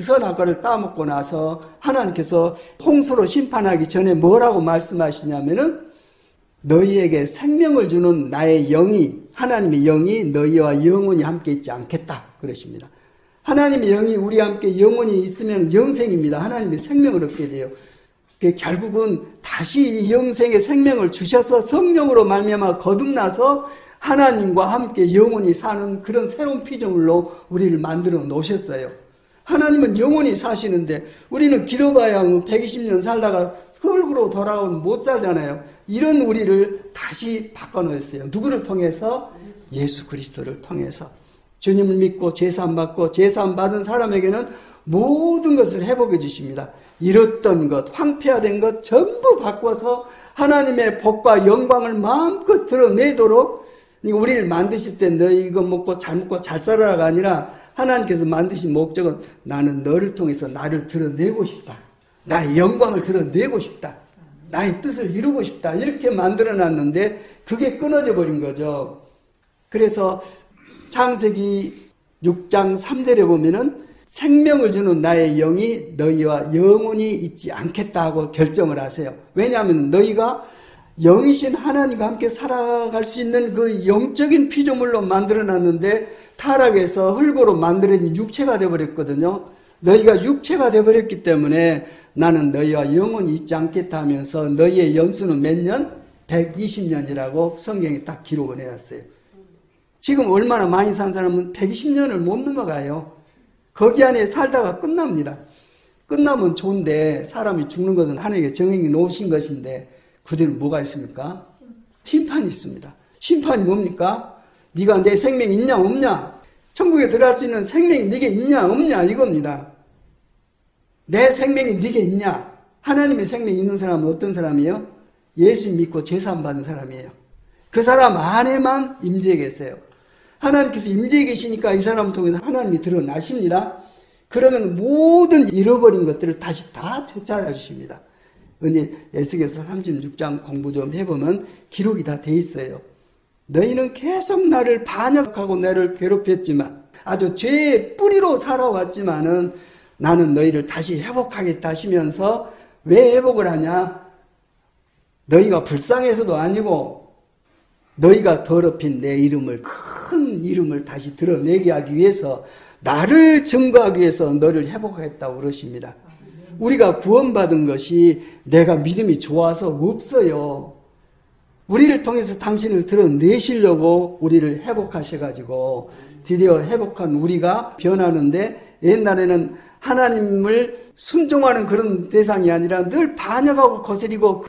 그 선악과를 따먹고 나서 하나님께서 홍수로 심판하기 전에 뭐라고 말씀하시냐면은 너희에게 생명을 주는 나의 영이, 하나님의 영이 너희와 영원히 함께 있지 않겠다 그러십니다. 하나님의 영이 우리와 함께 영원히 있으면 영생입니다. 하나님의 생명을 얻게 돼요. 결국은 다시 영생의 생명을 주셔서 성령으로 말미암아 거듭나서 하나님과 함께 영원히 사는 그런 새로운 피조물로 우리를 만들어 놓으셨어요. 하나님은 영원히 사시는데 우리는 길어봐야 120년 살다가 흙으로 돌아오면 못 살잖아요. 이런 우리를 다시 바꿔놓았어요. 누구를 통해서? 예수 그리스도를 통해서. 주님을 믿고 제사함 받고 제사함 받은 사람에게는 모든 것을 회복해 주십니다. 잃었던 것, 황폐화된 것 전부 바꿔서 하나님의 복과 영광을 마음껏 드러내도록 우리를 만드실 때 너희 이거 먹고 잘 먹고 잘 살아라가 아니라 하나님께서 만드신 목적은 나는 너를 통해서 나를 드러내고 싶다. 나의 영광을 드러내고 싶다. 나의 뜻을 이루고 싶다. 이렇게 만들어놨는데 그게 끊어져 버린 거죠. 그래서 창세기 6장 3절에 보면은 생명을 주는 나의 영이 너희와 영원히 있지 않겠다 하고 결정을 하세요. 왜냐하면 너희가 영이신 하나님과 함께 살아갈 수 있는 그 영적인 피조물로 만들어놨는데 타락해서 흙으로 만들어진 육체가 되어버렸거든요. 너희가 육체가 되어버렸기 때문에 나는 너희와 영원히 있지 않겠다 하면서 너희의 연수는 몇 년? 120년이라고 성경에 딱 기록을 해놨어요. 지금 얼마나 많이 산 사람은 120년을 못 넘어가요. 거기 안에 살다가 끝납니다. 끝나면 좋은데 사람이 죽는 것은 하나님께 정행해 놓으신 것인데 그대로 뭐가 있습니까? 심판이 있습니다. 심판이 뭡니까? 네가 내 생명이 있냐 없냐? 천국에 들어갈 수 있는 생명이 네게 있냐 없냐 이겁니다. 내 생명이 네게 있냐? 하나님의 생명이 있는 사람은 어떤 사람이에요? 예수 믿고 제사함 받은 사람이에요. 그 사람 안에만 임재해 계세요. 하나님께서 임재해 계시니까 이 사람을 통해서 하나님이 드러나십니다. 그러면 모든 잃어버린 것들을 다시 다 되찾아 주십니다. 근데 에스겔서 36장 공부 좀 해보면 기록이 다 돼 있어요. 너희는 계속 나를 반역하고 나를 괴롭혔지만 아주 죄의 뿌리로 살아왔지만은 나는 너희를 다시 회복하겠다 하시면서 왜 회복을 하냐? 너희가 불쌍해서도 아니고 너희가 더럽힌 내 이름을 큰 이름을 다시 드러내게 하기 위해서 나를 증거하기 위해서 너를 회복하겠다고 그러십니다. 우리가 구원받은 것이 내가 믿음이 좋아서 없어요. 우리를 통해서 당신을 드러내시려고 우리를 회복하셔가지고 드디어 회복한 우리가 변하는데 옛날에는 하나님을 순종하는 그런 대상이 아니라 늘 반역하고 거스리고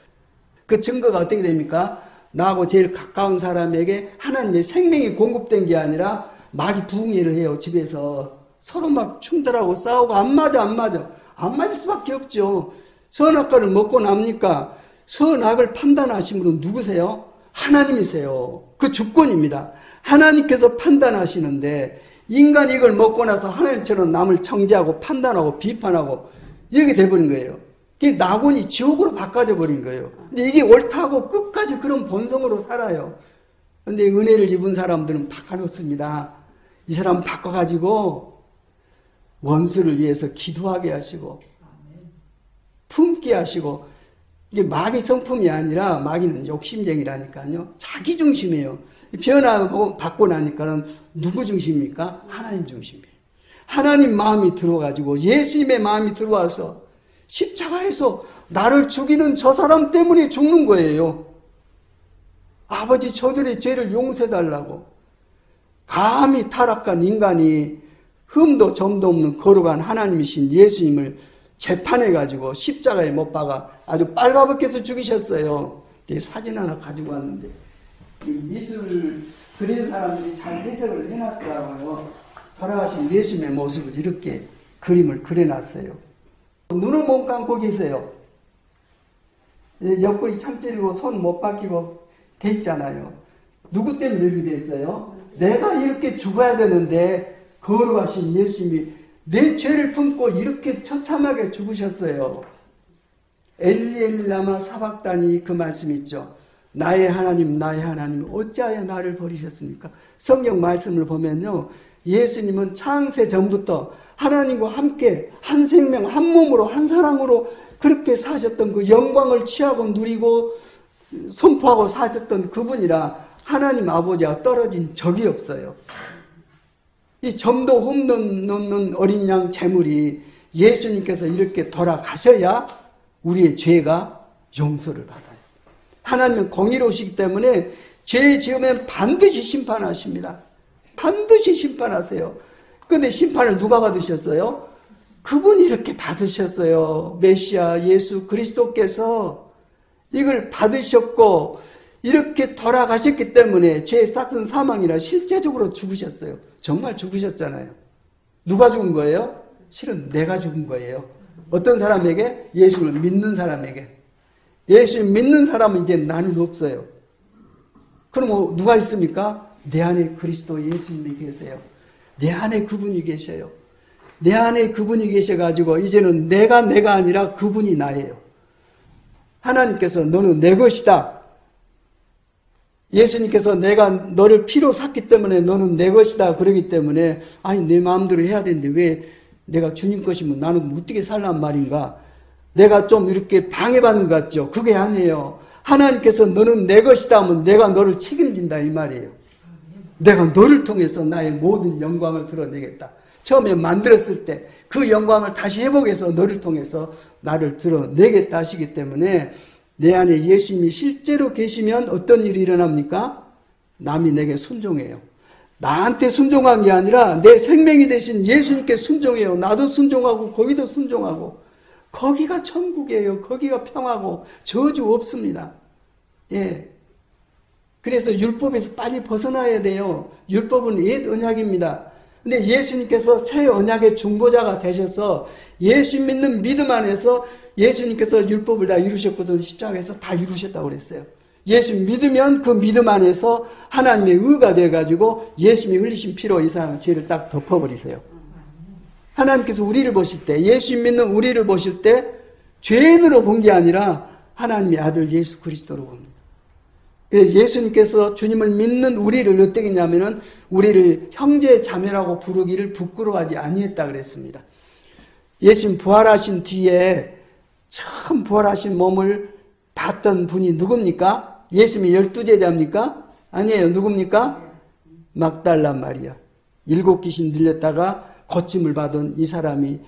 그 증거가 어떻게 됩니까? 나하고 제일 가까운 사람에게 하나님의 생명이 공급된 게 아니라 마귀 부흥회를 해요. 집에서 서로 막 충돌하고 싸우고 안 맞을 수밖에 없죠. 선악과를 먹고 납니까? 선악을 판단하신 분은 누구세요? 하나님이세요. 그 주권입니다. 하나님께서 판단하시는데 인간이 이걸 먹고 나서 하나님처럼 남을 정죄하고 판단하고 비판하고 이렇게 돼버린 거예요. 그게 낙원이 지옥으로 바꿔져 버린 거예요. 근데 이게 옳다고 끝까지 그런 본성으로 살아요. 근데 은혜를 입은 사람들은 바꿔놓습니다. 이 사람 바꿔가지고 원수를 위해서 기도하게 하시고 품게 하시고 이게 마귀 성품이 아니라 마귀는 욕심쟁이라니까요. 자기 중심이에요. 변화하고 받고 나니까는 누구 중심입니까? 하나님 중심이에요. 하나님 마음이 들어가지고 예수님의 마음이 들어와서 십자가에서 나를 죽이는 저 사람 때문에 죽는 거예요. 아버지 저들의 죄를 용서해달라고. 감히 타락한 인간이 흠도 점도 없는 거룩한 하나님이신 예수님을 재판해가지고 십자가에 못 박아 아주 빨가벗겨서 죽이셨어요. 사진 하나 가지고 왔는데 미술 그린 사람들이 잘 해석을 해놨더라고요. 돌아가신 예수님의 모습을 이렇게 그림을 그려놨어요. 눈을 못 감고 계세요. 옆구리 창 찌르고 손 못 박히고 돼 있잖아요. 누구 때문에 이렇게 됐어요? 내가 이렇게 죽어야 되는데 거룩하신 예수님이 내 죄를 품고 이렇게 처참하게 죽으셨어요. 엘리 엘리 라마 사박다니 그 말씀 있죠. 나의 하나님, 나의 하나님, 어찌하여 나를 버리셨습니까? 성경 말씀을 보면요, 예수님은 창세 전부터 하나님과 함께 한 생명, 한 몸으로, 한 사랑으로 그렇게 사셨던 그 영광을 취하고 누리고 선포하고 사셨던 그분이라 하나님 아버지와 떨어진 적이 없어요. 이 점도 홈넘는 어린 양 제물이 예수님께서 이렇게 돌아가셔야 우리의 죄가 용서를 받아요. 하나님은 공의로우시기 때문에 죄 지으면 반드시 심판하십니다. 반드시 심판하세요. 그런데 심판을 누가 받으셨어요? 그분이 이렇게 받으셨어요. 메시아 예수 그리스도께서 이걸 받으셨고 이렇게 돌아가셨기 때문에 죄의 싹은 사망이라 실제적으로 죽으셨어요. 정말 죽으셨잖아요. 누가 죽은 거예요? 실은 내가 죽은 거예요. 어떤 사람에게? 예수를 믿는 사람에게. 예수 믿는 사람은 이제 나는 없어요. 그럼 누가 있습니까? 내 안에 그리스도 예수님이 계세요. 내 안에 그분이 계셔요. 내 안에 그분이 계셔가지고 이제는 내가 아니라 그분이 나예요. 하나님께서 너는 내 것이다. 예수님께서 내가 너를 피로 샀기 때문에 너는 내 것이다. 그러기 때문에 아니 내 마음대로 해야 되는데 왜 내가 주님 것이면 나는 어떻게 살란 말인가. 내가 좀 이렇게 방해받는 것 같죠. 그게 아니에요. 하나님께서 너는 내 것이다 하면 내가 너를 책임진다 이 말이에요. 내가 너를 통해서 나의 모든 영광을 드러내겠다. 처음에 만들었을 때 그 영광을 다시 회복해서 너를 통해서 나를 드러내겠다 하시기 때문에 내 안에 예수님이 실제로 계시면 어떤 일이 일어납니까? 남이 내게 순종해요. 나한테 순종한 게 아니라 내 생명이 되신 예수님께 순종해요. 나도 순종하고 거기도 순종하고 거기가 천국이에요. 거기가 평화고 저주 없습니다. 예. 그래서 율법에서 빨리 벗어나야 돼요. 율법은 옛 언약입니다. 근데 예수님께서 새 언약의 중보자가 되셔서 예수 믿는 믿음 안에서 예수님께서 율법을 다 이루셨거든. 십자가에서 다 이루셨다고 그랬어요. 예수 믿으면 그 믿음 안에서 하나님의 의가 되어가지고 예수님이 흘리신 피로 이 사람의 죄를 딱 덮어버리세요. 하나님께서 우리를 보실 때, 예수 믿는 우리를 보실 때 죄인으로 본 게 아니라 하나님의 아들 예수 그리스도로 봅니다. 그래서 예수님께서 주님을 믿는 우리를 어떻게 했냐면은 우리를 형제 자매라고 부르기를 부끄러워하지 아니했다 그랬습니다. 예수님 부활하신 뒤에 처음 부활하신 몸을 봤던 분이 누굽니까? 예수님이 12제자입니까? 아니에요. 누굽니까? 막달라 마리아. 7 귀신 들렸다가 고침을 받은 이 사람이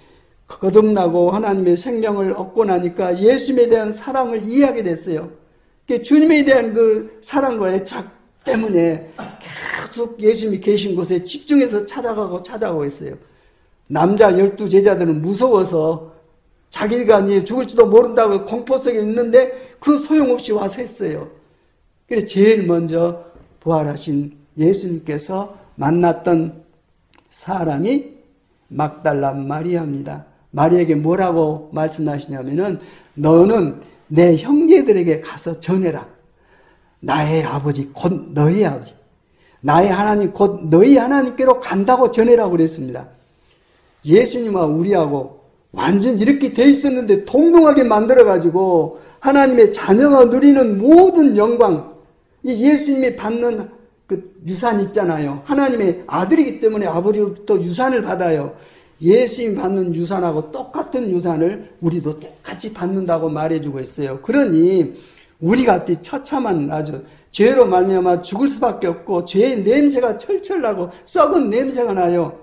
거듭나고 하나님의 생명을 얻고 나니까 예수님에 대한 사랑을 이해하게 됐어요. 주님에 대한 그 사랑과 애착 때문에 계속 예수님이 계신 곳에 집중해서 찾아가고 했어요. 남자 12제자들은 무서워서 자기가 죽을지도 모른다고 공포 속에 있는데 그 소용없이 와서 했어요. 그래서 제일 먼저 부활하신 예수님께서 만났던 사람이 막달라 마리아입니다. 마리아에게 뭐라고 말씀하시냐면은 너는 내 형제들에게 가서 전해라. 나의 아버지 곧 너희 아버지, 나의 하나님 곧 너희 하나님께로 간다고 전해라고 그랬습니다. 예수님과 우리하고 완전 이렇게 돼 있었는데 동등하게 만들어가지고 하나님의 자녀가 누리는 모든 영광, 이 예수님이 받는 그 유산 있잖아요. 하나님의 아들이기 때문에 아버지로부터 유산을 받아요. 예수님이 받는 유산하고 똑같은 유산을 우리도 똑같이 받는다고 말해주고 있어요. 그러니 우리가 처참한 아주 죄로 말미암아 죽을 수밖에 없고 죄의 냄새가 철철 나고 썩은 냄새가 나요.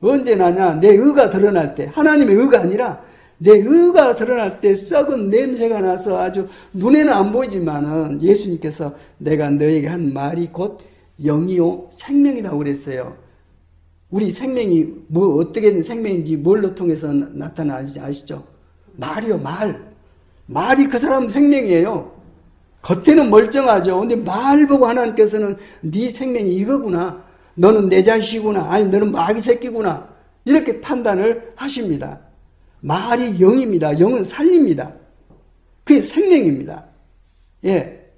언제 나냐? 내 의가 드러날 때. 하나님의 의가 아니라 내 의가 드러날 때 썩은 냄새가 나서 아주 눈에는 안 보이지만은 예수님께서 내가 너에게 한 말이 곧 영이요 생명이라고 그랬어요. 우리 생명이 어떻게 된 생명인지 뭘로 통해서 나타나는지 아시죠? 말이요, 말. 말이 그 사람 생명이에요. 겉에는 멀쩡하죠. 근데 말 보고 하나님께서는 네 생명이 이거구나. 너는 내 자식이구나. 아니 너는 마귀 새끼구나. 이렇게 판단을 하십니다. 말이 영입니다. 영은 살립니다. 그게 생명입니다. 예.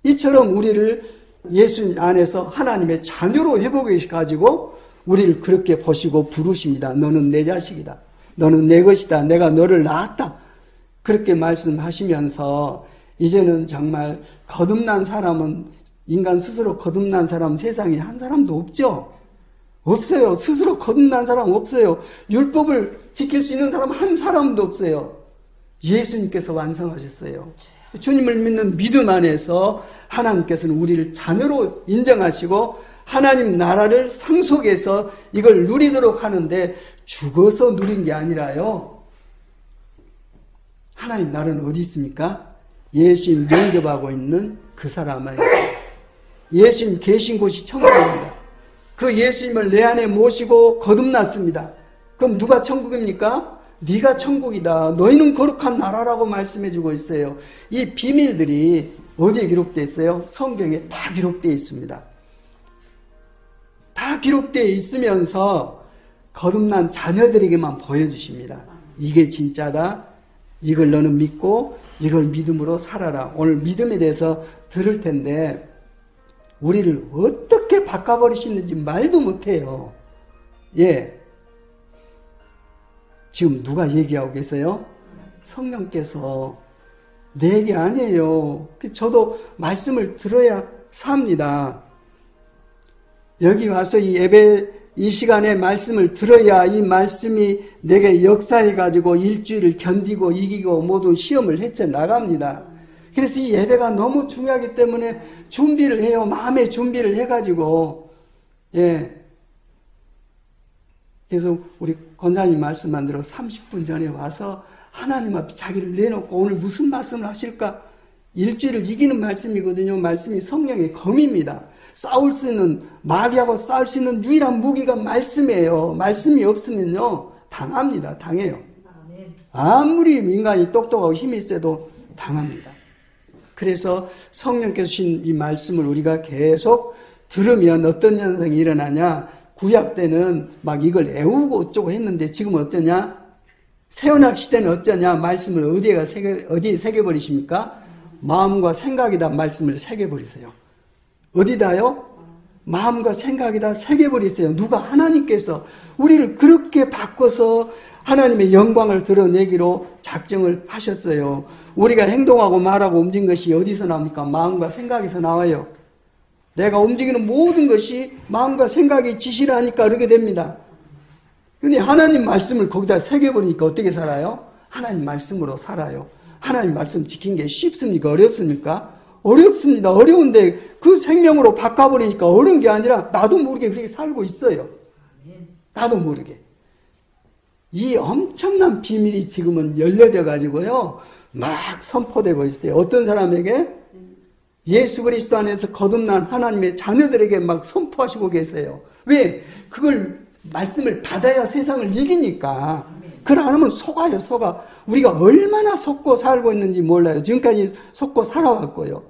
이처럼 우리를 예수 안에서 하나님의 자녀로 회복해 가지고 우리를 그렇게 보시고 부르십니다. 너는 내 자식이다. 너는 내 것이다. 내가 너를 낳았다. 그렇게 말씀하시면서 이제는 정말 거듭난 사람은, 인간 스스로 거듭난 사람은 세상에 한 사람도 없죠. 없어요. 스스로 거듭난 사람 없어요. 율법을 지킬 수 있는 사람 한 사람도 없어요. 예수님께서 완성하셨어요. 주님을 믿는 믿음 안에서 하나님께서는 우리를 자녀로 인정하시고 하나님 나라를 상속해서 이걸 누리도록 하는데, 죽어서 누린 게 아니라요. 하나님 나라는 어디 있습니까? 예수님 영접하고 있는 그 사람 안에, 예수님 계신 곳이 천국입니다. 그 예수님을 내 안에 모시고 거듭났습니다. 그럼 누가 천국입니까? 네가 천국이다. 너희는 거룩한 나라라고 말씀해주고 있어요. 이 비밀들이 어디에 기록되어 있어요? 성경에 다 기록되어 있습니다. 다 기록되어 있으면서 거듭난 자녀들에게만 보여주십니다. 이게 진짜다. 이걸 너는 믿고 이걸 믿음으로 살아라. 오늘 믿음에 대해서 들을 텐데 우리를 어떻게 바꿔버리시는지 말도 못해요. 예. 지금 누가 얘기하고 계세요? 성령께서. 내 얘기 아니에요. 저도 말씀을 들어야 삽니다. 여기 와서 이 예배 이 시간에 말씀을 들어야 이 말씀이 내게 역사해가지고 일주일을 견디고 이기고 모든 시험을 헤쳐나갑니다. 그래서 이 예배가 너무 중요하기 때문에 준비를 해요. 마음의 준비를 해가지고. 예. 그래서 우리 권사님 말씀만 들어 30분 전에 와서 하나님 앞에 자기를 내놓고 오늘 무슨 말씀을 하실까? 일주일을 이기는 말씀이거든요. 말씀이 성령의 검입니다. 싸울 수 있는, 마귀하고 싸울 수 있는 유일한 무기가 말씀이에요. 말씀이 없으면요, 당합니다. 당해요. 아무리 인간이 똑똑하고 힘이 세도 당합니다. 그래서 성령께서 주신 이 말씀을 우리가 계속 들으면 어떤 현상이 일어나냐? 구약 때는 막 이걸 애우고 어쩌고 했는데 지금은 어떠냐? 새언약 시대는 어쩌냐? 말씀을 어디에 새겨버리십니까? 마음과 생각이다 말씀을 새겨버리세요. 어디다요? 마음과 생각이다 새겨버리세요. 누가? 하나님께서 우리를 그렇게 바꿔서 하나님의 영광을 드러내기로 작정을 하셨어요. 우리가 행동하고 말하고 움직인 것이 어디서 나옵니까? 마음과 생각에서 나와요. 내가 움직이는 모든 것이 마음과 생각이 지시를 하니까 그렇게 됩니다. 근데 하나님 말씀을 거기다 새겨버리니까 어떻게 살아요? 하나님 말씀으로 살아요. 하나님 말씀 지킨 게 쉽습니까? 어렵습니까? 어렵습니다. 어려운데 그 생명으로 바꿔버리니까 어려운 게 아니라 나도 모르게 그렇게 살고 있어요. 나도 모르게. 이 엄청난 비밀이 지금은 열려져 가지고요. 막 선포되고 있어요. 어떤 사람에게? 예수 그리스도 안에서 거듭난 하나님의 자녀들에게 막 선포하시고 계세요. 왜? 그걸 말씀을 받아야 세상을 이기니까. 그걸 안 하면 속아요, 속아. 우리가 얼마나 속고 살고 있는지 몰라요. 지금까지 속고 살아왔고요.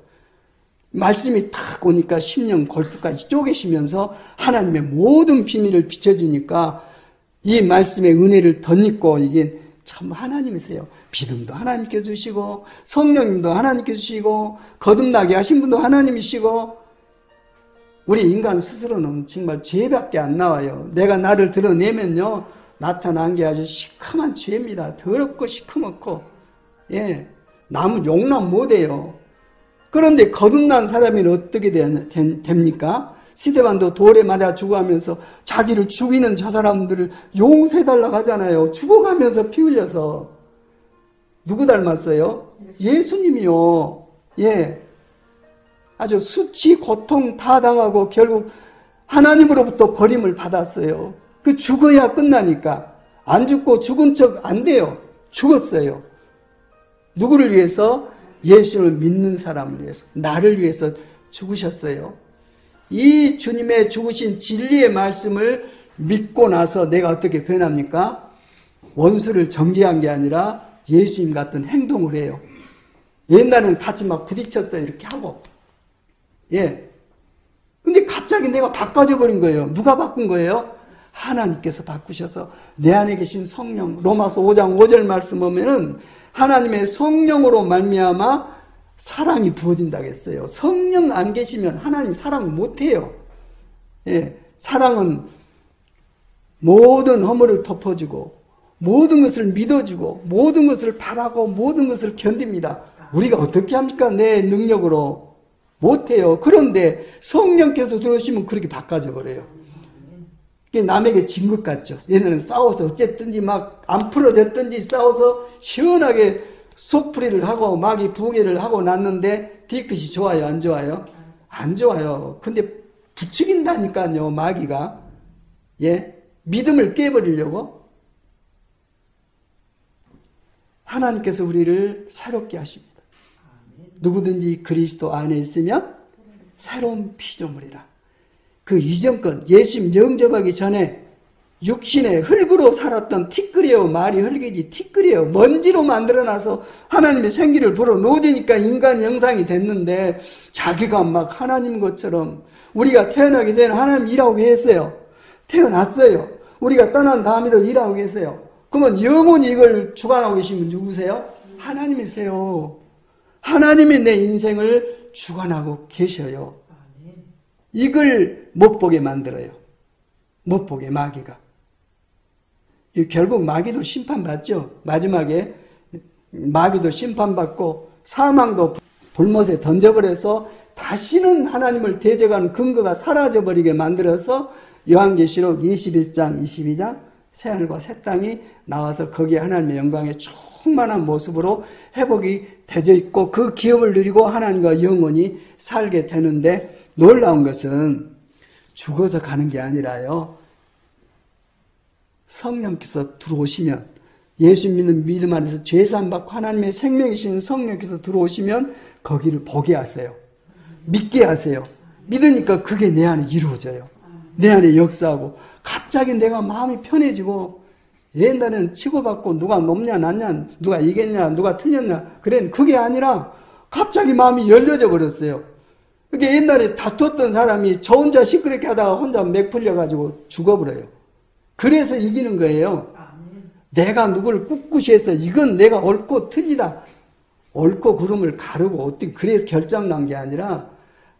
말씀이 탁 오니까 심령 골수까지 쪼개시면서 하나님의 모든 비밀을 비춰주니까 이 말씀의 은혜를 덧입고 이게 참 하나님이세요. 믿음도 하나님께 주시고 성령님도 하나님께 주시고 거듭나게 하신 분도 하나님이시고 우리 인간 스스로는 정말 죄밖에 안 나와요. 내가 나를 드러내면요 나타난 게 아주 시커먼 죄입니다. 더럽고 시커멓고 예, 남은 용납 못해요. 그런데 거듭난 사람이 어떻게 됩니까? 스데반도 돌에 맞아 죽어가면서 자기를 죽이는 저 사람들을 용서해달라고 하잖아요. 죽어가면서 피 흘려서. 누구 닮았어요? 예수님이요. 예. 아주 수치, 고통 다 당하고 결국 하나님으로부터 버림을 받았어요. 그 죽어야 끝나니까. 안 죽고 죽은 척 안 돼요. 죽었어요. 누구를 위해서? 예수를 믿는 사람을 위해서. 나를 위해서 죽으셨어요. 이 주님의 죽으신 진리의 말씀을 믿고 나서 내가 어떻게 변합니까? 원수를 정죄한 게 아니라 예수님 같은 행동을 해요. 옛날에는 같이 막 부딪혔어요. 이렇게 하고. 예. 근데 갑자기 내가 바꿔져 버린 거예요. 누가 바꾼 거예요? 하나님께서 바꾸셔서 내 안에 계신 성령, 로마서 5장 5절 말씀 보면은 하나님의 성령으로 말미암아 사랑이 부어진다고 했어요. 성령 안 계시면 하나님 사랑 못해요. 예, 사랑은 모든 허물을 덮어주고 모든 것을 믿어주고 모든 것을 바라고 모든 것을 견딥니다. 우리가 어떻게 합니까? 내 능력으로 못해요. 그런데 성령께서 들어오시면 그렇게 바꿔져 버려요. 이게 남에게 진 것 같죠. 얘네는 싸워서 어쨌든지 막 안 풀어졌든지 싸워서 시원하게 속풀이를 하고 마귀 부계를 하고 났는데 뒤끝이 좋아요? 안 좋아요? 안 좋아요. 근데 부추긴다니까요, 마귀가. 예? 믿음을 깨버리려고. 하나님께서 우리를 새롭게 하십니다. 누구든지 그리스도 안에 있으면 새로운 피조물이라. 그 이전 것, 예수님 영접하기 전에 육신의 흙으로 살았던 티끌이에요. 말이 흙이지 티끌이에요. 먼지로 만들어놔서 하나님의 생기를 불어넣으니까 인간 형상이 됐는데 자기가 막 하나님 것처럼 우리가 태어나기 전에 하나님 일하고 계세요. 태어났어요. 우리가 떠난 다음에도 일하고 계세요. 그러면 영원히 이걸 주관하고 계신 분 누구세요? 하나님이세요. 하나님이 내 인생을 주관하고 계셔요. 이걸 못 보게 만들어요. 못 보게 마귀가. 결국 마귀도 심판받죠. 마지막에 마귀도 심판받고 사망도 불못에 던져버려서 다시는 하나님을 대적하는 근거가 사라져버리게 만들어서 요한계시록 21장 22장 새하늘과 새 땅이 나와서 거기에 하나님의 영광의 충만한 모습으로 회복이 되어 있고 그 기업을 누리고 하나님과 영원히 살게 되는데 놀라운 것은 죽어서 가는 게 아니라요. 성령께서 들어오시면 예수 믿는 믿음 안에서 죄사함 받고 하나님의 생명이신 성령께서 들어오시면 거기를 보게 하세요. 믿게 하세요. 믿으니까 그게 내 안에 이루어져요. 내 안에 역사하고 갑자기 내가 마음이 편해지고 옛날에는 치고받고 누가 높냐 낮냐 누가 이겼냐 누가 틀렸냐 그래 그게 아니라 갑자기 마음이 열려져 버렸어요. 그게 옛날에 다퉜던 사람이 저 혼자 시끄럽게 하다가 혼자 맥 풀려가지고 죽어버려요. 그래서 이기는 거예요. 내가 누구를 꿋꿋이 해서 이건 내가 옳고 틀리다. 옳고 그름을 가르고 어떻게 그래서 결정난 게 아니라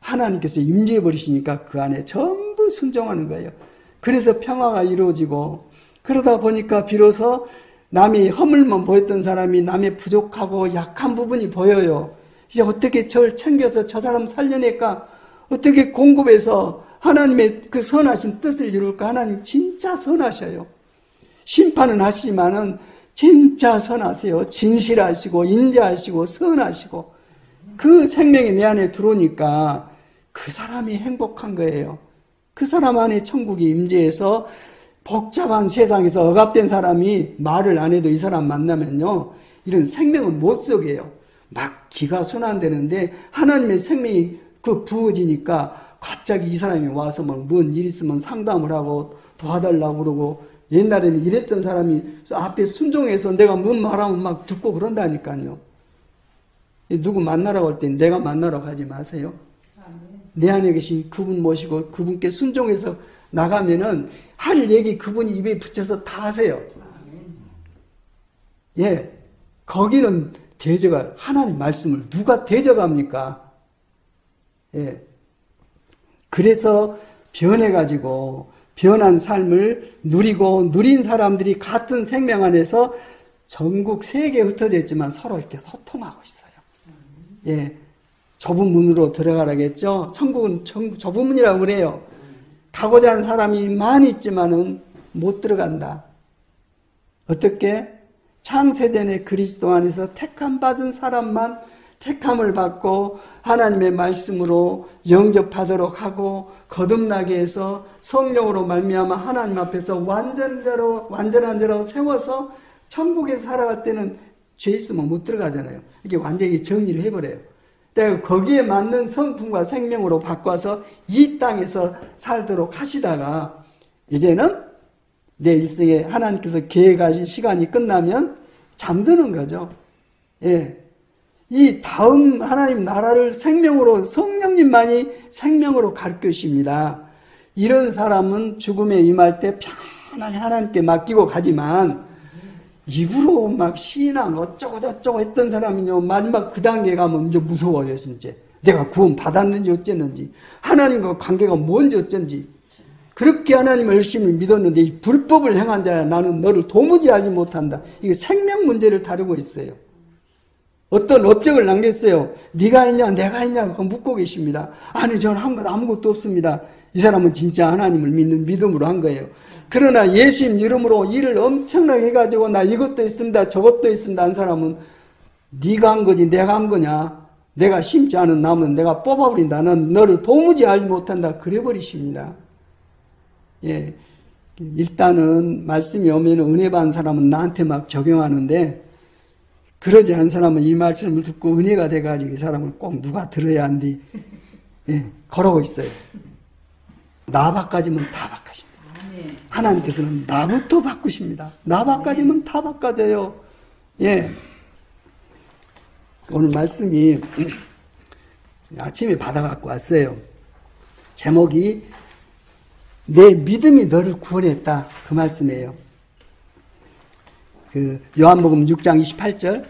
하나님께서 임재해 버리시니까 그 안에 전부 순종하는 거예요. 그래서 평화가 이루어지고 그러다 보니까 비로소 남이 허물만 보였던 사람이 남의 부족하고 약한 부분이 보여요. 이제 어떻게 저를 챙겨서 저 사람 살려낼까? 어떻게 공급해서 하나님의 그 선하신 뜻을 이룰까? 하나님 진짜 선하셔요. 심판은 하시지만은 진짜 선하세요. 진실하시고 인자하시고 선하시고 그 생명이 내 안에 들어오니까 그 사람이 행복한 거예요. 그 사람 안에 천국이 임재해서 복잡한 세상에서 억압된 사람이 말을 안 해도 이 사람 만나면요. 이런 생명은 못 속여요. 막 기가 순환되는데 하나님의 생명이 그 부어지니까 갑자기 이 사람이 와서 막 뭔 일 있으면 상담을 하고 도와달라고 그러고 옛날에는 이랬던 사람이 앞에 순종해서 내가 뭔 말하면 막 듣고 그런다니까요. 누구 만나라고 할 때 내가 만나러 가지 마세요. 내 안에 계신 그분 모시고 그분께 순종해서 나가면은 할 얘기 그분이 입에 붙여서 다 하세요. 예. 거기는 대적할 하나님 말씀을 누가 대적합니까? 예. 그래서 변해가지고 변한 삶을 누리고 누린 사람들이 같은 생명 안에서 전국 세계에 흩어져 있지만 서로 이렇게 소통하고 있어요. 예. 좁은 문으로 들어가라겠죠? 천국은 좁은 문이라고 그래요. 가고자 하는 사람이 많이 있지만은 못 들어간다. 어떻게? 창세전에 그리스도 안에서 택함 받은 사람만 택함을 받고 하나님의 말씀으로 영접하도록 하고 거듭나게 해서 성령으로 말미암아 하나님 앞에서 완전한 대로 세워서 천국에 살아갈 때는 죄 있으면 못 들어가잖아요. 이게 완전히 정리를 해버려요. 거기에 맞는 성품과 생명으로 바꿔서 이 땅에서 살도록 하시다가 이제는 내 일생에 하나님께서 계획하신 시간이 끝나면 잠드는 거죠. 예. 이 다음 하나님 나라를 생명으로 성령님만이 생명으로 가르치십니다. 이런 사람은 죽음에 임할 때 편하게 하나님께 맡기고 가지만 입으로 막 신앙 어쩌고 저쩌고 했던 사람이요 마지막 그 단계에 가면 이제 무서워요. 진짜 내가 구원 받았는지 어쨌는지 하나님과 관계가 뭔지 어쩐지 그렇게 하나님을 열심히 믿었는데 이 불법을 행한 자야 나는 너를 도무지 알지 못한다. 이게 생명 문제를 다루고 있어요. 어떤 업적을 남겼어요. 네가 했냐 내가 했냐 그거 묻고 계십니다. 아니 저는 한 것 아무것도 없습니다. 이 사람은 진짜 하나님을 믿는 믿음으로 한 거예요. 그러나 예수님 이름으로 일을 엄청나게 해가지고 나 이것도 있습니다 저것도 있습니다 한 사람은 네가 한 거지 내가 한 거냐, 내가 심지 않은 나무는 내가 뽑아버린다, 넌 너를 도무지 알지 못한다 그래버리십니다. 예, 일단은 말씀이 오면 은혜 받은 사람은 나한테 막 적용하는데 그러지 않은 사람은 이 말씀을 듣고 은혜가 돼가지고 이 사람을 꼭 누가 들어야 한디 그러고 있어요. 나 바꿔지면 다 바꿔집니다. 하나님께서는 나부터 바꾸십니다. 나 바꿔지면 다 바꿔져요. 예. 오늘 말씀이 아침에 받아갖고 왔어요. 제목이 내 믿음이 너를 구원했다 그 말씀이에요. 그 요한복음 6장 28절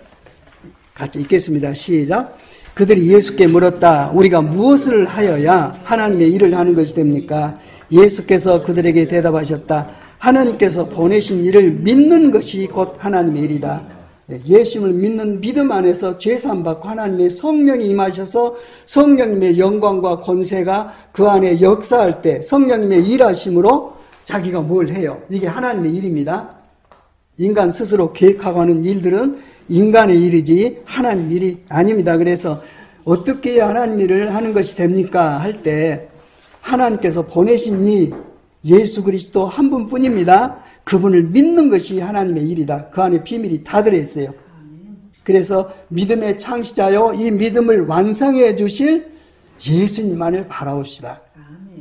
같이 읽겠습니다. 시작. 그들이 예수께 물었다. 우리가 무엇을 하여야 하나님의 일을 하는 것이 됩니까? 예수께서 그들에게 대답하셨다. 하나님께서 보내신 일을 믿는 것이 곧 하나님의 일이다. 예수님을 믿는 믿음 안에서 죄사함 받고 하나님의 성령이 임하셔서 성령님의 영광과 권세가 그 안에 역사할 때 성령님의 일하심으로 자기가 뭘 해요? 이게 하나님의 일입니다. 인간 스스로 계획하고 하는 일들은 인간의 일이지 하나님 일이 아닙니다. 그래서 어떻게 해야 하나님 일을 하는 것이 됩니까? 할 때 하나님께서 보내신 이 예수 그리스도 한 분뿐입니다. 그분을 믿는 것이 하나님의 일이다. 그 안에 비밀이 다 들어있어요. 그래서 믿음의 창시자요 이 믿음을 완성해 주실 예수님만을 바라봅시다.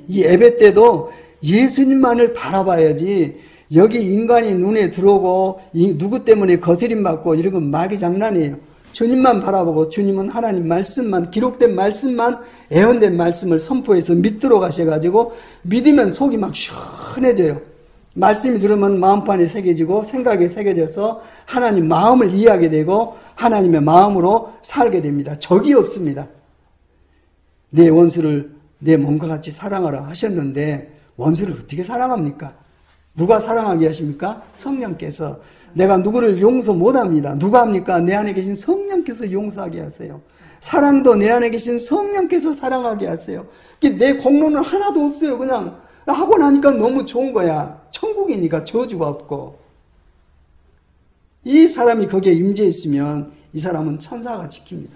이 예배 때도 예수님만을 바라봐야지 여기 인간이 눈에 들어오고 누구 때문에 거스림 받고 이런 건 마귀 장난이에요. 주님만 바라보고 주님은 하나님 말씀만 기록된 말씀만 애언된 말씀을 선포해서 믿도록 하셔가지고 믿으면 속이 막 시원해져요. 말씀이 들으면 마음판에 새겨지고 생각에 새겨져서 하나님 마음을 이해하게 되고 하나님의 마음으로 살게 됩니다. 적이 없습니다. 내 원수를 내 몸과 같이 사랑하라 하셨는데 원수를 어떻게 사랑합니까? 누가 사랑하게 하십니까? 성령께서. 내가 누구를 용서 못합니다. 누가 합니까? 내 안에 계신 성령께서 용서하게 하세요. 사랑도 내 안에 계신 성령께서 사랑하게 하세요. 내 공로는 하나도 없어요. 그냥 하고 나니까 너무 좋은 거야. 천국이니까 저주가 없고. 이 사람이 거기에 임재 있으면 이 사람은 천사가 지킵니다.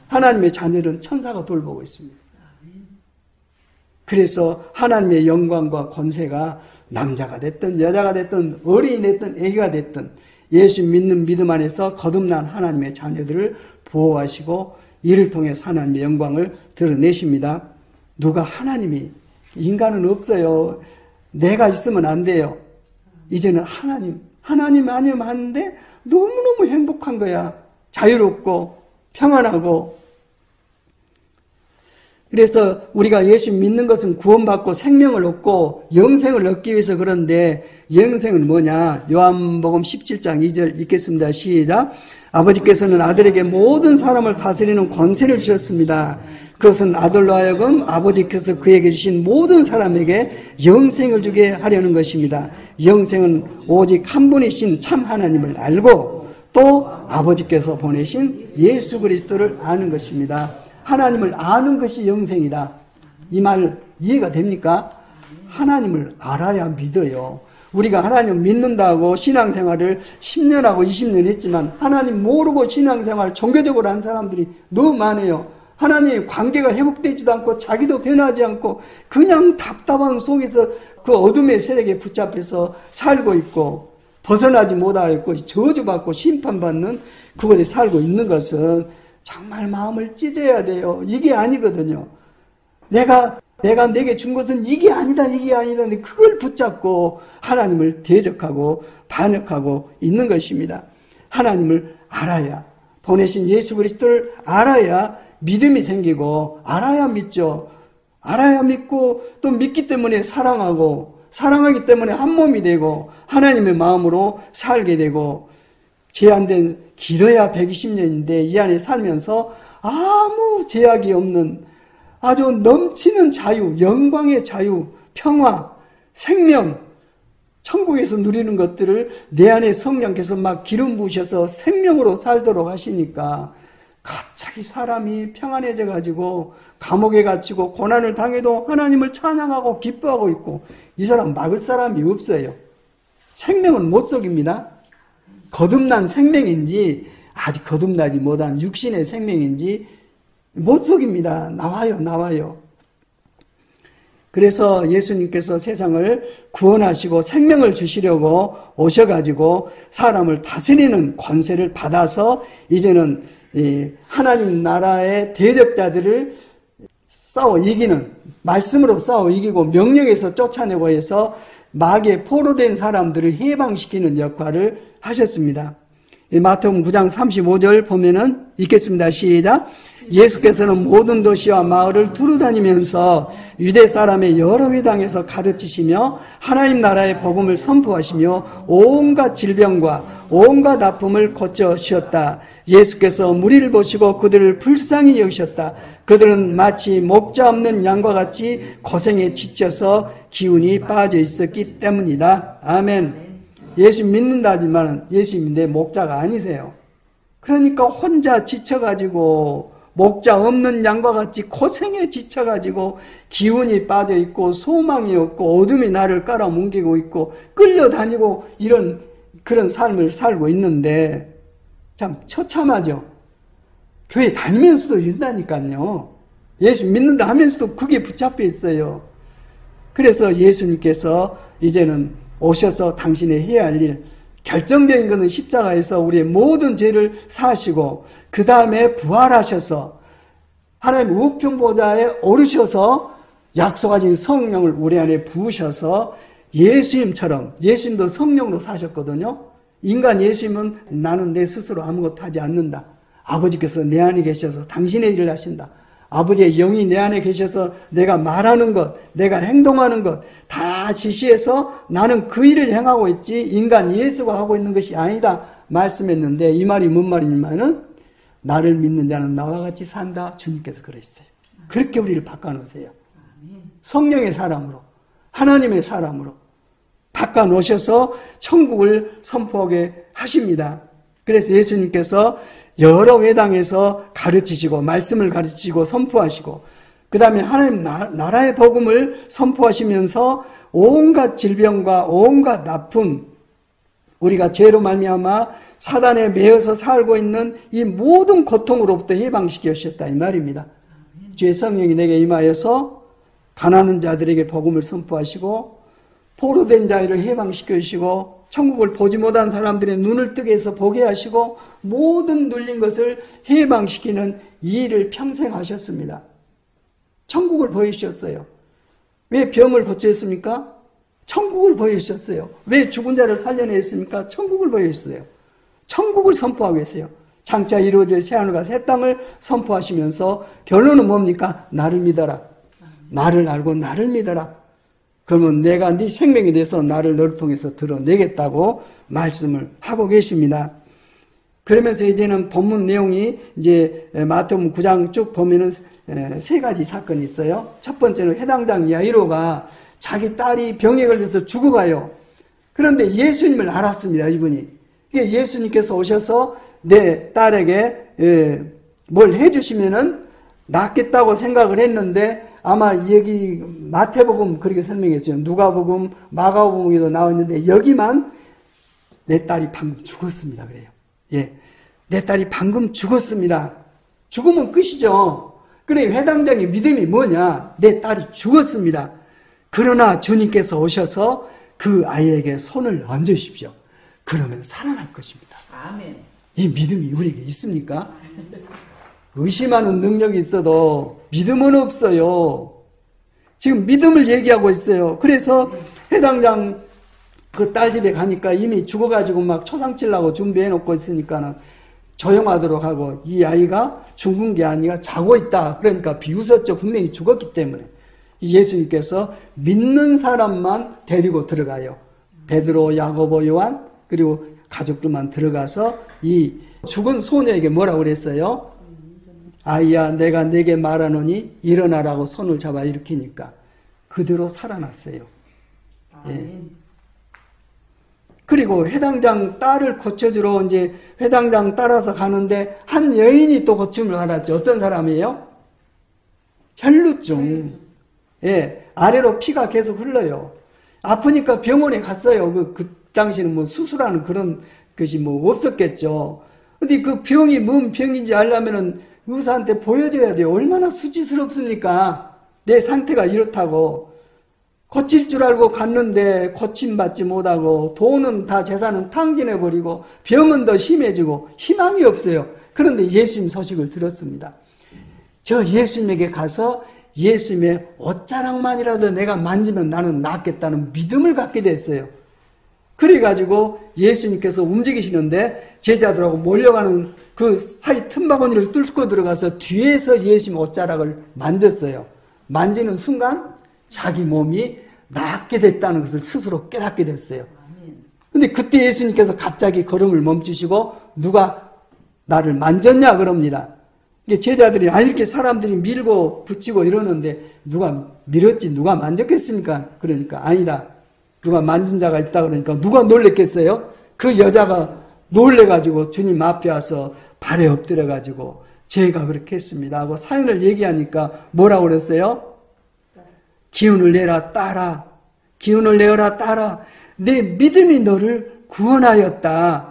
하나님의 자녀는 천사가 돌보고 있습니다. 그래서 하나님의 영광과 권세가 남자가 됐든 여자가 됐든 어린이 됐든 애기가 됐든 예수 믿는 믿음 안에서 거듭난 하나님의 자녀들을 보호하시고 이를 통해서 하나님의 영광을 드러내십니다. 누가 하나님이 인간은 없어요. 내가 있으면 안 돼요. 이제는 하나님 아니면 하는데 너무너무 행복한 거야. 자유롭고 평안하고. 그래서 우리가 예수 믿는 것은 구원받고 생명을 얻고 영생을 얻기 위해서 그런데 영생은 뭐냐? 요한복음 17장 2절 읽겠습니다. 시작. 아버지께서는 아들에게 모든 사람을 다스리는 권세를 주셨습니다. 그것은 아들로 하여금 아버지께서 그에게 주신 모든 사람에게 영생을 주게 하려는 것입니다. 영생은 오직 한 분이신 참 하나님을 알고 또 아버지께서 보내신 예수 그리스도를 아는 것입니다. 하나님을 아는 것이 영생이다. 이 말 이해가 됩니까? 하나님을 알아야 믿어요. 우리가 하나님 믿는다고 신앙생활을 10년하고 20년 했지만 하나님 모르고 신앙생활 종교적으로 한 사람들이 너무 많아요. 하나님의 관계가 회복되지도 않고 자기도 변하지 않고 그냥 답답한 속에서 그 어둠의 세력에 붙잡혀서 살고 있고 벗어나지 못하고 있고 저주받고 심판받는 그곳에 살고 있는 것은 정말 마음을 찢어야 돼요. 이게 아니거든요. 내가 내게 준 것은 이게 아니다. 그걸 붙잡고 하나님을 대적하고 반역하고 있는 것입니다. 하나님을 알아야, 보내신 예수 그리스도를 알아야 믿음이 생기고 알아야 믿죠. 알아야 믿고 또 믿기 때문에 사랑하고 사랑하기 때문에 한 몸이 되고 하나님의 마음으로 살게 되고 제한된 길어야 120년인데 이 안에 살면서 아무 제약이 없는 아주 넘치는 자유, 영광의 자유, 평화, 생명, 천국에서 누리는 것들을 내 안에 성령께서 막 기름 부으셔서 생명으로 살도록 하시니까 갑자기 사람이 평안해져 가지고 감옥에 갇히고 고난을 당해도 하나님을 찬양하고 기뻐하고 있고, 이 사람 막을 사람이 없어요. 생명은 못 속입니다. 거듭난 생명인지 아직 거듭나지 못한 육신의 생명인지 못 속입니다. 나와요. 그래서 예수님께서 세상을 구원하시고 생명을 주시려고 오셔가지고 사람을 다스리는 권세를 받아서 이제는 하나님 나라의 대적자들을 싸워 이기는, 말씀으로 싸워 이기고 명령에서 쫓아내고 해서 마귀에 포로된 사람들을 해방시키는 역할을 하셨습니다. 마태복음 9장 35절 보면은 읽겠습니다. 시작. 예수께서는 모든 도시와 마을을 두루다니면서 유대 사람의 여러 회당에서 가르치시며 하나님 나라의 복음을 선포하시며 온갖 질병과 온갖 아픔을 고쳐주셨다. 예수께서 무리를 보시고 그들을 불쌍히 여기셨다. 그들은 마치 목자 없는 양과 같이 고생에 지쳐서 기운이 빠져 있었기 때문이다. 아멘. 예수 믿는다지만 예수님이 내 목자가 아니세요. 그러니까 혼자 지쳐가지고 목자 없는 양과 같이 고생에 지쳐가지고 기운이 빠져 있고 소망이 없고 어둠이 나를 깔아뭉개고 있고 끌려다니고 그런 삶을 살고 있는데 참 처참하죠. 교회 다니면서도 이런다니까요. 예수 믿는다 하면서도 그게 붙잡혀 있어요. 그래서 예수님께서 이제는 오셔서 당신의 해야 할 일, 결정적인 것은 십자가에서 우리의 모든 죄를 사시고 그 다음에 부활하셔서 하나님 우편보좌에 오르셔서 약속하신 성령을 우리 안에 부으셔서 예수님처럼, 예수님도 성령으로 사셨거든요. 인간 예수님은 나는 내 스스로 아무것도 하지 않는다. 아버지께서 내 안에 계셔서 당신의 일을 하신다. 아버지의 영이 내 안에 계셔서 내가 말하는 것, 내가 행동하는 것 다 지시해서 나는 그 일을 행하고 있지 인간 예수가 하고 있는 것이 아니다 말씀했는데, 이 말이 뭔 말이냐면은 나를 믿는 자는 나와 같이 산다. 주님께서 그러셨어요. 그렇게 우리를 바꿔놓으세요. 성령의 사람으로, 하나님의 사람으로 바꿔놓으셔서 천국을 선포하게 하십니다. 그래서 예수님께서 여러 회당에서 가르치시고 말씀을 가르치시고 선포하시고 그 다음에 하나님 나라의 복음을 선포하시면서 온갖 질병과 온갖 아픔, 우리가 죄로 말미암아 사단에 매여서 살고 있는 이 모든 고통으로부터 해방시켜 주셨다 이 말입니다. 주의 성령이 내게 임하여서 가난한 자들에게 복음을 선포하시고 포로된 자들을 해방시켜 주시고 천국을 보지 못한 사람들의 눈을 뜨게 해서 보게 하시고 모든 눌린 것을 해방시키는 이 일을 평생 하셨습니다. 천국을 보여주셨어요. 왜 병을 고쳤습니까? 천국을 보여주셨어요. 왜 죽은 자를 살려냈습니까? 천국을 보여주셨어요. 천국을 선포하고 계세요. 장차 이루어질 새하늘과 새 땅을 선포하시면서 결론은 뭡니까? 나를 믿어라. 나를 알고 나를 믿어라. 그러면 내가 네 생명에 대해서 나를 너를 통해서 드러내겠다고 말씀을 하고 계십니다. 그러면서 이제는 본문 내용이 이제 마태복음 9장 쭉 보면은 세 가지 사건이 있어요. 첫 번째는 회당장 야이로가 자기 딸이 병에 걸려서 죽어가요. 그런데 예수님을 알았습니다. 이분이. 예수님께서 오셔서 내 딸에게 뭘 해주시면은 낫겠다고 생각을 했는데 아마 여기 마태복음 그렇게 설명했어요. 누가복음, 마가복음에도 나와 있는데 여기만 내 딸이 방금 죽었습니다. 그래요. 예, 내 딸이 방금 죽었습니다. 죽으면 끝이죠. 그래 회당장의 믿음이 뭐냐? 내 딸이 죽었습니다. 그러나 주님께서 오셔서 그 아이에게 손을 얹으십시오. 그러면 살아날 것입니다. 아멘. 이 믿음이 우리에게 있습니까? 의심하는 능력이 있어도 믿음은 없어요. 지금 믿음을 얘기하고 있어요. 그래서 회당장 그 딸 집에 가니까 이미 죽어가지고 막 초상치려고 준비해놓고 있으니까는 조용하도록 하고 이 아이가 죽은 게 아니라 자고 있다. 그러니까 비웃었죠. 분명히 죽었기 때문에. 예수님께서 믿는 사람만 데리고 들어가요. 베드로, 야고보, 요한 그리고 가족들만 들어가서 이 죽은 소녀에게 뭐라고 그랬어요? 아이야 내가 네게 말하노니 일어나라고 손을 잡아 일으키니까 그대로 살아났어요. 예. 그리고 회당장 딸을 고쳐주러 이제 회당장 따라서 가는데 한 여인이 또 고침을 받았죠. 어떤 사람이에요? 혈루증. 예, 아래로 피가 계속 흘러요. 아프니까 병원에 갔어요. 그 당시에는 뭐 수술하는 그런 것이 뭐 없었겠죠. 근데 그 병이 뭔 병인지 알려면은 의사한테 보여줘야 돼요. 얼마나 수치스럽습니까? 내 상태가 이렇다고. 고칠 줄 알고 갔는데 고침받지 못하고 돈은 다 재산은 탕진해버리고 병은 더 심해지고 희망이 없어요. 그런데 예수님 소식을 들었습니다. 저 예수님에게 가서 예수님의 옷자락만이라도 내가 만지면 나는 낫겠다는 믿음을 갖게 됐어요. 그래가지고 예수님께서 움직이시는데 제자들하고 몰려가는 그 사이 틈바구니를 뚫고 들어가서 뒤에서 예수님 옷자락을 만졌어요. 만지는 순간 자기 몸이 낫게 됐다는 것을 스스로 깨닫게 됐어요. 근데 그때 예수님께서 갑자기 걸음을 멈추시고 누가 나를 만졌냐 그럽니다. 제자들이 이렇게 사람들이 밀고 붙이고 이러는데 누가 밀었지 누가 만졌겠습니까? 그러니까 아니다. 누가 만진 자가 있다 그러니까 누가 놀랬겠어요? 그 여자가 놀래가지고 주님 앞에 와서 발에 엎드려가지고 제가 그렇게 했습니다 하고 사연을 얘기하니까 뭐라고 그랬어요? 기운을 내라 따라. 기운을 내어라 따라. 내 믿음이 너를 구원하였다.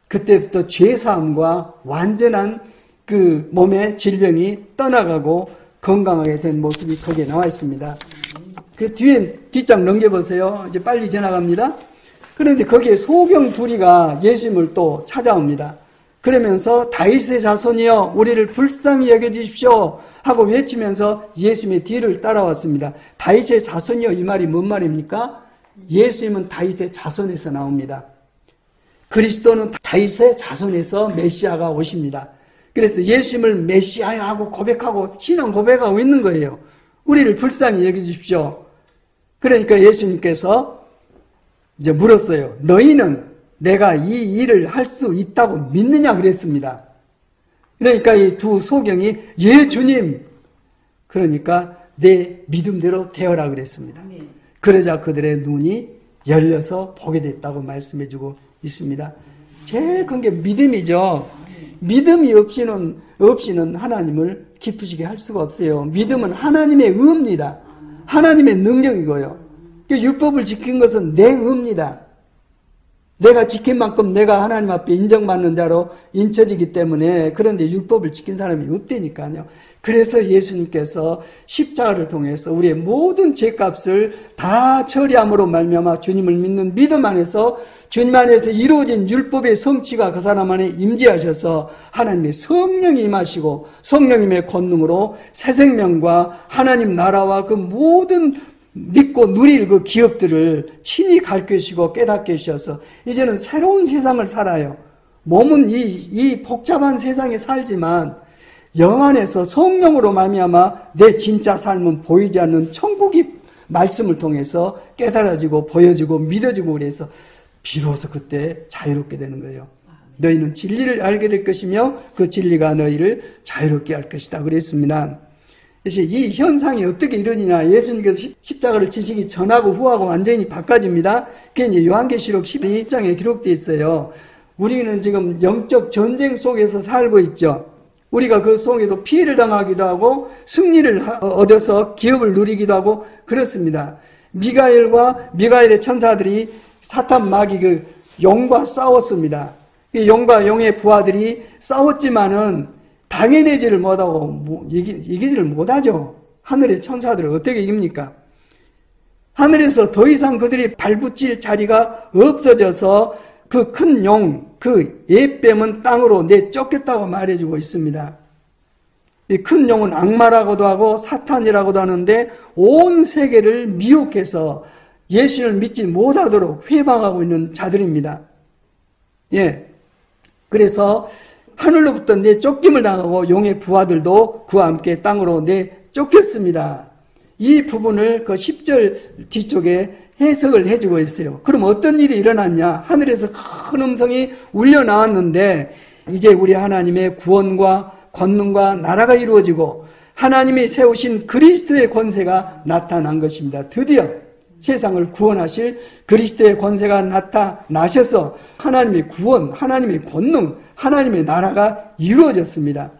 그때부터 죄사함과 완전한 그 몸의 질병이 떠나가고 건강하게 된 모습이 거기에 나와 있습니다. 그 뒤에 뒷장 넘겨보세요. 이제 빨리 지나갑니다. 그런데 거기에 소경 둘이가 예수님을 또 찾아옵니다. 그러면서 다윗의 자손이여 우리를 불쌍히 여겨주십시오 하고 외치면서 예수님의 뒤를 따라왔습니다. 다윗의 자손이여 이 말이 뭔 말입니까? 예수님은 다윗의 자손에서 나옵니다. 그리스도는 다윗의 자손에서 메시아가 오십니다. 그래서 예수님을 메시아야 하고 고백하고 신앙 고백하고 있는 거예요. 우리를 불쌍히 여겨주십시오. 그러니까 예수님께서 이제 물었어요. 너희는 내가 이 일을 할 수 있다고 믿느냐 그랬습니다. 그러니까 이 두 소경이 예 주님. 그러니까 내 믿음대로 되어라 그랬습니다. 그러자 그들의 눈이 열려서 보게 됐다고 말씀해주고 있습니다. 제일 큰 게 믿음이죠. 믿음이 없이는 하나님을 기쁘시게 할 수가 없어요. 믿음은 하나님의 의입니다. 하나님의 능력이고요. 율법을 지킨 것은 내 의입니다. 내가 지킨 만큼 내가 하나님 앞에 인정받는 자로 인쳐지기 때문에 그런데 율법을 지킨 사람이 없다니까요. 그래서 예수님께서 십자가를 통해서 우리의 모든 죄값을 다 처리함으로 말미암아 주님을 믿는 믿음 안에서 주님 안에서 이루어진 율법의 성취가 그 사람 안에 임재하셔서 하나님의 성령이 임하시고 성령님의 권능으로 새 생명과 하나님 나라와 그 모든 믿고 누릴 그 기업들을 친히 가르치시고 깨닫게 해주셔서 이제는 새로운 세상을 살아요. 몸은 이 복잡한 세상에 살지만 영 안에서 성령으로 말미암아 내 진짜 삶은 보이지 않는 천국이 말씀을 통해서 깨달아지고 보여지고 믿어지고 그래서 비로소 그때 자유롭게 되는 거예요. 너희는 진리를 알게 될 것이며 그 진리가 너희를 자유롭게 할 것이다 그랬습니다. 그래서 이 현상이 어떻게 이루어지냐. 예수님께서 십자가를 지시기 전하고 후하고 완전히 바꿔집니다. 그게 이제 요한계시록 12장에 기록되어 있어요. 우리는 지금 영적 전쟁 속에서 살고 있죠. 우리가 그 속에도 피해를 당하기도 하고 승리를 얻어서 기업을 누리기도 하고 그렇습니다. 미가엘의 천사들이 사탄 마귀 그 용과 싸웠습니다. 이 용과 용의 부하들이 싸웠지만은 당해내지를 못하고 이기지를 못하죠. 하늘의 천사들을 어떻게 이깁니까? 하늘에서 더 이상 그들이 발붙일 자리가 없어져서 그 큰 용, 그 옛뱀은 땅으로 내쫓겼다고 말해주고 있습니다. 이 큰 용은 악마라고도 하고 사탄이라고도 하는데 온 세계를 미혹해서 예수를 믿지 못하도록 회방하고 있는 자들입니다. 예. 그래서 하늘로부터 내쫓김을 당하고 용의 부하들도 그와 함께 땅으로 내쫓겼습니다. 이 부분을 그 10절 뒤쪽에 해석을 해주고 있어요. 그럼 어떤 일이 일어났냐? 하늘에서 큰 음성이 울려 나왔는데 이제 우리 하나님의 구원과 권능과 나라가 이루어지고 하나님이 세우신 그리스도의 권세가 나타난 것입니다. 드디어 세상을 구원하실 그리스도의 권세가 나타나셔서 하나님의 구원, 하나님의 권능, 하나님의 나라가 이루어졌습니다.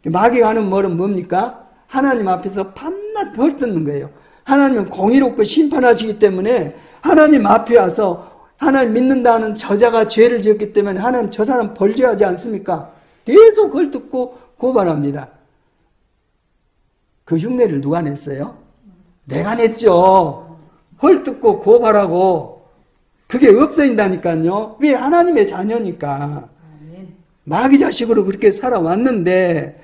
마귀가 하는 말은 뭡니까? 하나님 앞에서 밤낮 헐뜯는 거예요. 하나님은 공의롭고 심판하시기 때문에 하나님 앞에 와서 하나님 믿는다는 저자가 죄를 지었기 때문에 하나님 저 사람 벌죄하지 않습니까? 계속 헐뜯고 고발합니다. 그 흉내를 누가 냈어요? 내가 냈죠. 헐뜯고 고발하고 그게 없어진다니까요. 왜? 하나님의 자녀니까. 마귀 자식으로 그렇게 살아왔는데,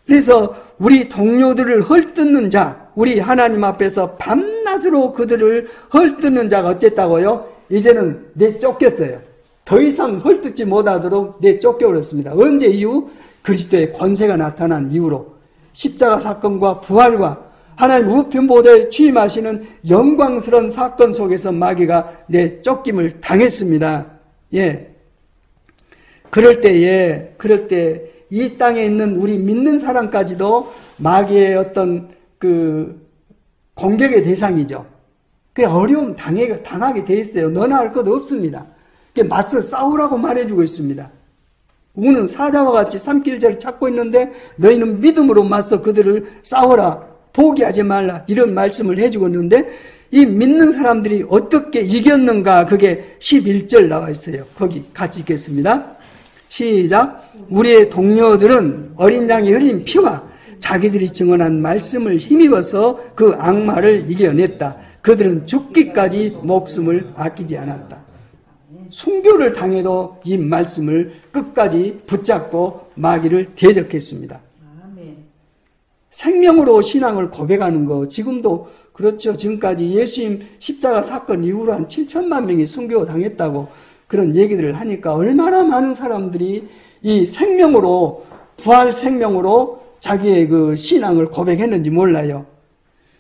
그래서 우리 동료들을 헐뜯는 자, 우리 하나님 앞에서 밤낮으로 그들을 헐뜯는 자가 어쨌다고요? 이제는 내쫓겼어요. 더 이상 헐뜯지 못하도록 내쫓겨버렸습니다. 언제 이후? 그리스도의 권세가 나타난 이후로 십자가 사건과 부활과 하나님 우편보좌에 취임하시는 영광스러운 사건 속에서 마귀가 내쫓김을 당했습니다. 예. 그럴 때 이 땅에 있는 우리 믿는 사람까지도 마귀의 어떤 그 공격의 대상이죠. 그 어려움 당하게 돼 있어요. 너나 할 것 없습니다. 맞서 싸우라고 말해주고 있습니다. 우는 사자와 같이 삼킬자를 찾고 있는데 너희는 믿음으로 맞서 그들을 싸워라. 포기하지 말라. 이런 말씀을 해주고 있는데 이 믿는 사람들이 어떻게 이겼는가 그게 11절 나와 있어요. 거기 같이 읽겠습니다. 시작. 우리의 동료들은 어린 양이 흘린 피와 자기들이 증언한 말씀을 힘입어서 그 악마를 이겨냈다. 그들은 죽기까지 목숨을 아끼지 않았다. 순교를 당해도 이 말씀을 끝까지 붙잡고 마귀를 대적했습니다. 생명으로 신앙을 고백하는 거 지금도 그렇죠. 지금까지 예수님 십자가 사건 이후로 한 7천만 명이 순교 당했다고 그런 얘기들을 하니까 얼마나 많은 사람들이 이 생명으로 부활 생명으로 자기의 그 신앙을 고백했는지 몰라요.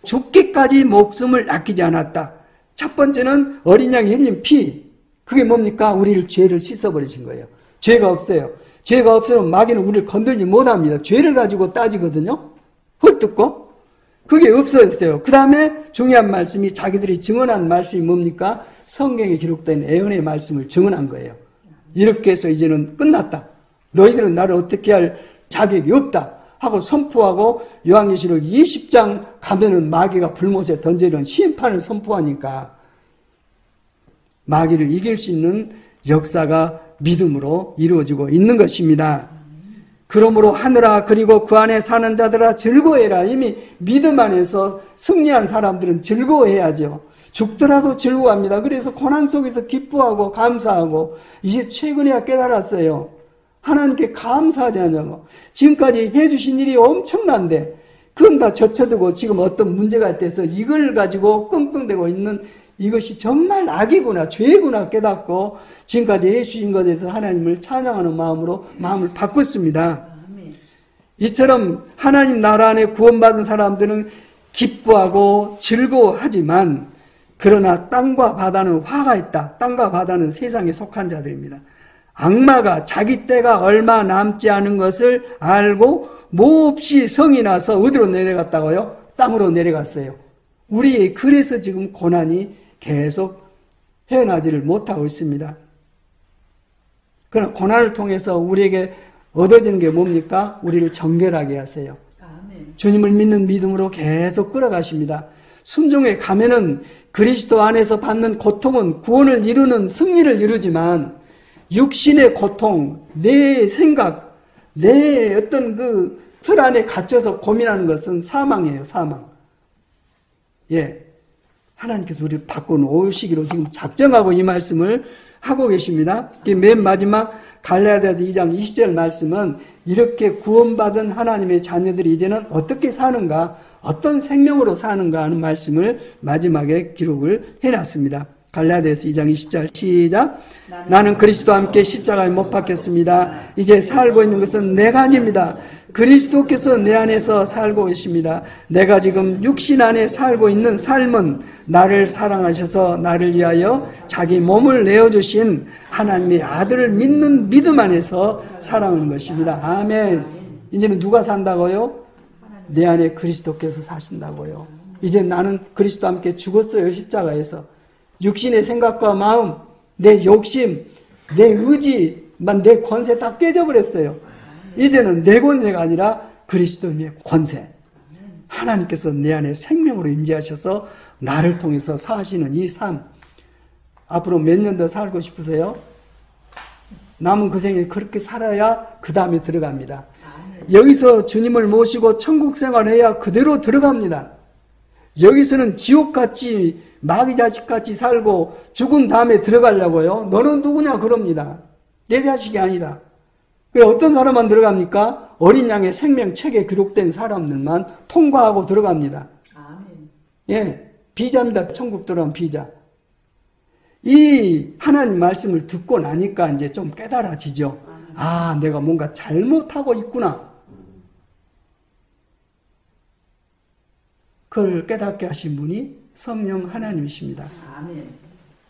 죽기까지 목숨을 아끼지 않았다. 첫 번째는 어린 양이 흘린 피. 그게 뭡니까? 우리를 죄를 씻어버리신 거예요. 죄가 없어요. 죄가 없으면 마귀는 우리를 건들지 못합니다. 죄를 가지고 따지거든요. 헐뜯고. 그게 없어졌어요. 그 다음에 중요한 말씀이 자기들이 증언한 말씀이 뭡니까? 성경에 기록된 애언의 말씀을 증언한 거예요. 이렇게 해서 이제는 끝났다. 너희들은 나를 어떻게 할 자격이 없다. 하고 선포하고 요한계시록 20장 가면은 마귀가 불못에 던지는 심판을 선포하니까 마귀를 이길 수 있는 역사가 믿음으로 이루어지고 있는 것입니다. 그러므로 하늘아 그리고 그 안에 사는 자들아 즐거워해라. 이미 믿음 안에서 승리한 사람들은 즐거워해야죠. 죽더라도 즐거워합니다. 그래서 고난 속에서 기뻐하고 감사하고 이제 최근에야 깨달았어요. 하나님께 감사하지 않냐고. 지금까지 해주신 일이 엄청난데 그건 다 젖혀두고 지금 어떤 문제가 돼서 이걸 가지고 끙끙대고 있는 이것이 정말 악이구나 죄구나 깨닫고 지금까지 해주신 것에 대해서 하나님을 찬양하는 마음으로 마음을 바꿨습니다. 이처럼 하나님 나라 안에 구원받은 사람들은 기뻐하고 즐거워하지만 그러나 땅과 바다는 화가 있다. 땅과 바다는 세상에 속한 자들입니다. 악마가 자기 때가 얼마 남지 않은 것을 알고 몹시 성이 나서 어디로 내려갔다고요? 땅으로 내려갔어요. 우리 그래서 지금 고난이 계속 헤어나지를 못하고 있습니다. 그러나 고난을 통해서 우리에게 얻어지는 게 뭡니까? 우리를 정결하게 하세요. 주님을 믿는 믿음으로 계속 끌어가십니다. 순종에 가면은 그리스도 안에서 받는 고통은 구원을 이루는 승리를 이루지만 육신의 고통, 내 생각, 내 어떤 그 틀 안에 갇혀서 고민하는 것은 사망이에요, 사망. 예. 하나님께서 우리를 바꿔놓으시기로 지금 작정하고 이 말씀을 하고 계십니다. 맨 마지막 갈라디아서 2장 20절 말씀은 이렇게 구원받은 하나님의 자녀들이 이제는 어떻게 사는가, 어떤 생명으로 사는가 하는 말씀을 마지막에 기록을 해놨습니다. 갈라디아서 2장 20절 시작. 나는 그리스도와 함께 십자가에 못 박혔습니다. 이제 살고 있는 것은 내가 아닙니다. 그리스도께서 내 안에서 살고 계십니다. 내가 지금 육신 안에 살고 있는 삶은 나를 사랑하셔서 나를 위하여 자기 몸을 내어주신 하나님의 아들을 믿는 믿음 안에서 살아오는 것입니다. 아멘. 이제는 누가 산다고요? 내 안에 그리스도께서 사신다고요. 이제 나는 그리스도와 함께 죽었어요. 십자가에서. 육신의 생각과 마음, 내 욕심, 내 의지만, 내 권세 다 깨져버렸어요. 이제는 내 권세가 아니라 그리스도님의 권세. 하나님께서 내 안에 생명으로 임재하셔서 나를 통해서 사시는 이 삶. 앞으로 몇 년 더 살고 싶으세요? 남은 그 생에 그렇게 살아야 그 다음에 들어갑니다. 여기서 주님을 모시고 천국 생활해야 그대로 들어갑니다. 여기서는 지옥같이 마귀 자식같이 살고 죽은 다음에 들어가려고요. 너는 누구냐 그럽니다. 내 자식이 아니다. 그래 어떤 사람만 들어갑니까? 어린 양의 생명책에 기록된 사람들만 통과하고 들어갑니다. 아멘. 예, 비자입니다. 천국 들어간 비자. 이 하나님 말씀을 듣고 나니까 이제 좀 깨달아지죠. 아, 내가 뭔가 잘못하고 있구나. 그걸 깨닫게 하신 분이 성령 하나님이십니다. 아멘.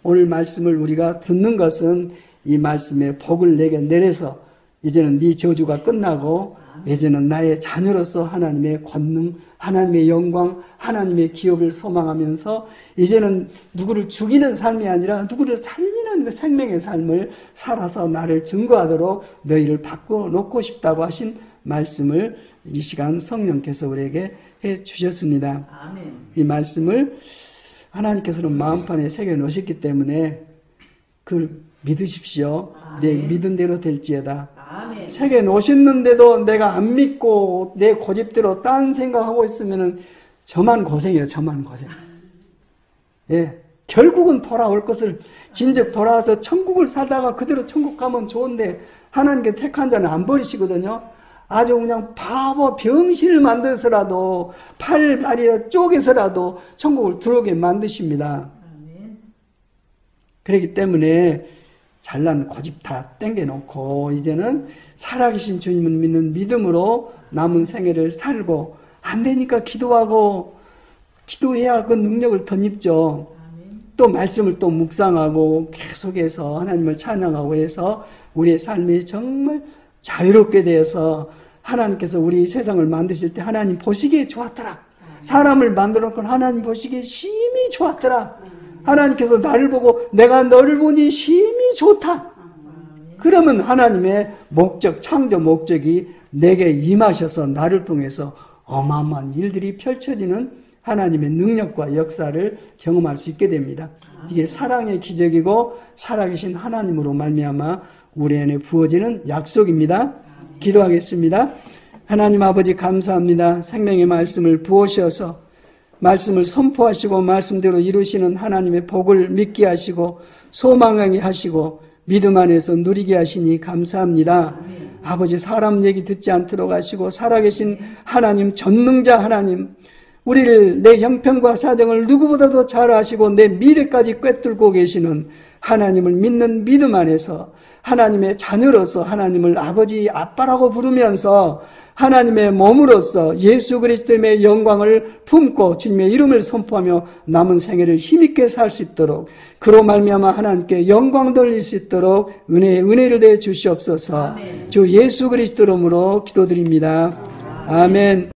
오늘 말씀을 우리가 듣는 것은 이 말씀에 복을 내게 내려서 이제는 네 저주가 끝나고 이제는 나의 자녀로서 하나님의 권능, 하나님의 영광, 하나님의 기업을 소망하면서 이제는 누구를 죽이는 삶이 아니라 누구를 살리는 그 생명의 삶을 살아서 나를 증거하도록 너희를 바꿔놓고 싶다고 하신 말씀을 이 시간 성령께서 우리에게 해 주셨습니다. 아멘. 이 말씀을 하나님께서는 마음판에 새겨 놓으셨기 때문에 그걸 믿으십시오. 내 믿은 대로 될지어다. 아멘. 새겨 놓으셨는데도 내가 안 믿고 내 고집대로 딴 생각하고 있으면은 저만 고생이에요. 저만 고생. 예. 결국은 돌아올 것을 진즉 돌아와서 천국을 살다가 그대로 천국 가면 좋은데 하나님께 택한 자는 안 버리시거든요. 아주 그냥 바보 병신을 만들어서라도 팔다리 쪼개서라도 천국을 들어오게 만드십니다. 아멘. 그렇기 때문에 잘난 고집 다 땡겨놓고 이제는 살아계신 주님을 믿는 믿음으로 남은 생애를 살고 안 되니까 기도하고 기도해야 그 능력을 덧입죠. 아멘. 또 말씀을 또 묵상하고 계속해서 하나님을 찬양하고 해서 우리의 삶이 정말 자유롭게 되어서 하나님께서 우리 세상을 만드실 때 하나님 보시기에 좋았더라. 사람을 만들어 놓고 하나님 보시기에 심히 좋았더라. 하나님께서 나를 보고 내가 너를 보니 심히 좋다. 그러면 하나님의 목적, 창조 목적이 내게 임하셔서 나를 통해서 어마어마한 일들이 펼쳐지는 하나님의 능력과 역사를 경험할 수 있게 됩니다. 이게 사랑의 기적이고 살아계신 하나님으로 말미암아 우리 안에 부어지는 약속입니다. 기도하겠습니다. 하나님 아버지 감사합니다. 생명의 말씀을 부으셔서 말씀을 선포하시고 말씀대로 이루시는 하나님의 복을 믿게 하시고 소망하게 하시고 믿음 안에서 누리게 하시니 감사합니다. 아버지 사람 얘기 듣지 않도록 하시고 살아계신 하나님 전능자 하나님 우리를 내 형편과 사정을 누구보다도 잘 아시고 내 미래까지 꿰뚫고 계시는 하나님을 믿는 믿음 안에서 하나님의 자녀로서 하나님을 아버지 아빠라고 부르면서 하나님의 몸으로서 예수 그리스도의 영광을 품고 주님의 이름을 선포하며 남은 생애를 힘있게 살 수 있도록 그로 말미암아 하나님께 영광 돌릴 수 있도록 은혜를 내 주시옵소서. 주 예수 그리스도 이름으로 기도드립니다. 아멘.